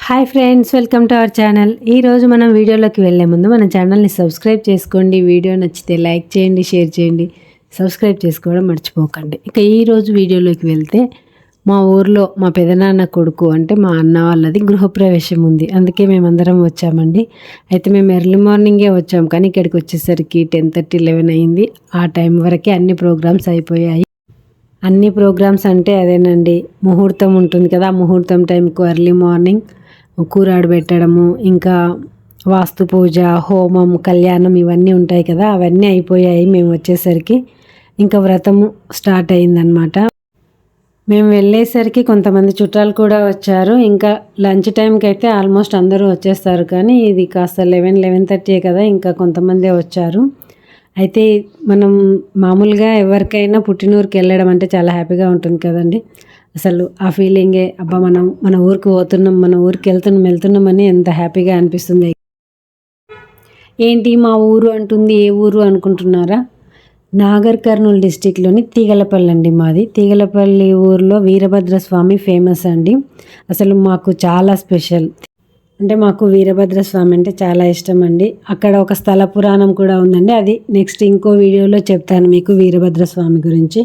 Hi friends, welcome to our channel. ఈరోజు మనం వీడియోలోకి వెళ్ళే ముందు మన ఛానల్ని సబ్స్క్రైబ్ చేసుకోండి. వీడియో నచ్చితే లైక్ చేయండి, షేర్ చేయండి, సబ్స్క్రైబ్ చేసుకోవడం మర్చిపోకండి. ఇక ఈరోజు వీడియోలోకి వెళ్తే మా ఊర్లో మా పెదనాన్న కొడుకు అంటే మా అన్న వాళ్ళది గృహప్రవేశం ఉంది. అందుకే మేమందరం వచ్చామండి. అయితే మేము ఎర్లీ మార్నింగే వచ్చాం, కానీ ఇక్కడికి వచ్చేసరికి 10:30, 11 అయింది. ఆ టైం వరకే అన్ని ప్రోగ్రామ్స్ అయిపోయాయి. అన్ని ప్రోగ్రామ్స్ అంటే అదేనండి, ముహూర్తం ఉంటుంది కదా, ఆ ముహూర్తం టైంకు ఎర్లీ మార్నింగ్ కూరాడు పెట్టడము, ఇంకా వాస్తు పూజ, హోమం, కళ్యాణం ఇవన్నీ ఉంటాయి కదా, అవన్నీ అయిపోయాయి మేము వచ్చేసరికి. ఇంకా వ్రతము స్టార్ట్ అయిందనమాట. మేము వెళ్ళేసరికి కొంతమంది చుట్టాలు కూడా వచ్చారు. ఇంకా లంచ్ టైంకి అయితే ఆల్మోస్ట్ అందరూ వచ్చేస్తారు, కానీ ఇది కాస్త 11-11:30 కదా, ఇంకా కొంతమందే వచ్చారు. అయితే మనం మామూలుగా ఎవరికైనా పుట్టినూరుకి వెళ్ళడం అంటే చాలా హ్యాపీగా ఉంటుంది కదండి. అసలు ఆ ఫీలింగే, అబ్బా మనం మన ఊరికి పోతున్నాం, మన ఊరికి వెళ్తున్నామని ఎంత హ్యాపీగా అనిపిస్తుంది. ఏంటి మా ఊరు అంటుంది, ఏ ఊరు అనుకుంటున్నారా? నాగర్ కర్నూలు డిస్టిక్లోని తీగలపల్లి అండి మాది. తీగలపల్లి ఊరిలో వీరభద్రస్వామి ఫేమస్ అండి. అసలు మాకు చాలా స్పెషల్. అంటే మాకు వీరభద్రస్వామి అంటే చాలా ఇష్టం అండి. అక్కడ ఒక స్థల పురాణం కూడా ఉందండి. అది నెక్స్ట్ ఇంకో వీడియోలో చెప్తాను మీకు వీరభద్రస్వామి గురించి.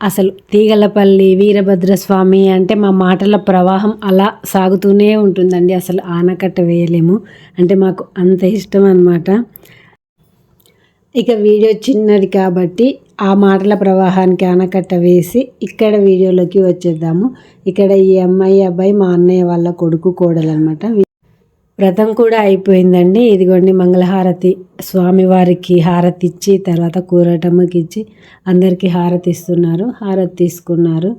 అసలు తీగలపల్లి వీరభద్రస్వామి అంటే మా మాటల ప్రవాహం అలా సాగుతూనే ఉంటుందండి. అసలు ఆనకట్ట వేయలేము, అంటే మాకు అంత ఇష్టం అన్నమాట. ఇక వీడియో చిన్నది కాబట్టి ఆ మాటల ప్రవాహానికి ఆనకట్ట వేసి ఇక్కడ వీడియోలోకి వచ్చేద్దాము. ఇక్కడ ఈ అమ్మాయి అబ్బాయి మా అన్నయ్య వాళ్ళ కొడుకు కోడలు అనమాట. వ్రతం కూడా అయిపోయిందండి. ఇదిగోండి మంగళహారతి, స్వామివారికి హారతి ఇచ్చి తర్వాత కూరటమ్మకి ఇచ్చి అందరికీ హారతి ఇస్తున్నారు. హారతి తీసుకున్నారు.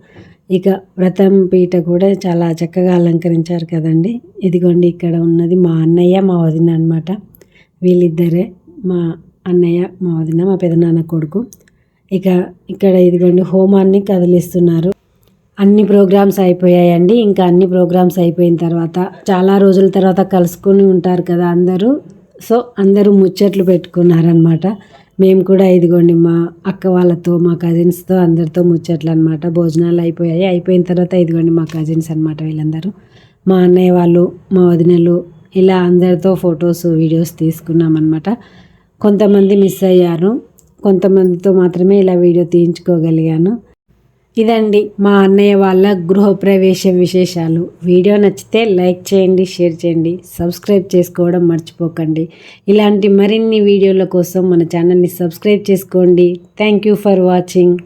ఇక వ్రతం పీట కూడా చాలా చక్కగా అలంకరించారు కదండి. ఇదిగోండి ఇక్కడ ఉన్నది మా అన్నయ్య, మా వదిన అనమాట. వీళ్ళిద్దరే, మా అన్నయ్య, మా వదిన, మా పెదనాన్న కొడుకు. ఇక ఇక్కడ ఇదిగోండి హోమాన్ని కదిలిస్తున్నారు. అన్ని ప్రోగ్రామ్స్ అయిపోయాయండి. ఇంకా అన్ని ప్రోగ్రామ్స్ అయిపోయిన తర్వాత చాలా రోజుల తర్వాత కలుసుకొని ఉంటారు కదా అందరూ. సో అందరూ ముచ్చట్లు పెట్టుకున్నారనమాట. మేము కూడా ఇదిగోండి మా అక్క వాళ్ళతో, మా కజిన్స్తో అందరితో ముచ్చట్లు అనమాట. భోజనాలు అయిపోయాయి. అయిపోయిన తర్వాత ఇదిగోండి మా కజిన్స్ అనమాట వీళ్ళందరూ. మా అన్నయ్య వాళ్ళు, మా వదినలు, ఇలా అందరితో ఫొటోస్, వీడియోస్ తీసుకున్నాం అనమాట. కొంతమంది మిస్ అయ్యారు, కొంతమందితో మాత్రమే ఇలా వీడియో తీయించుకోగలిగాను. ఇదండి మా అన్నయ్య వాళ్ళ గృహప్రవేశ విశేషాలు. వీడియో నచ్చితే లైక్ చేయండి, షేర్ చేయండి, సబ్స్క్రైబ్ చేసుకోవడం మర్చిపోకండి. ఇలాంటి మరిన్ని వీడియోల కోసం మన ఛానల్ని సబ్స్క్రైబ్ చేసుకోండి. Thank you for watching.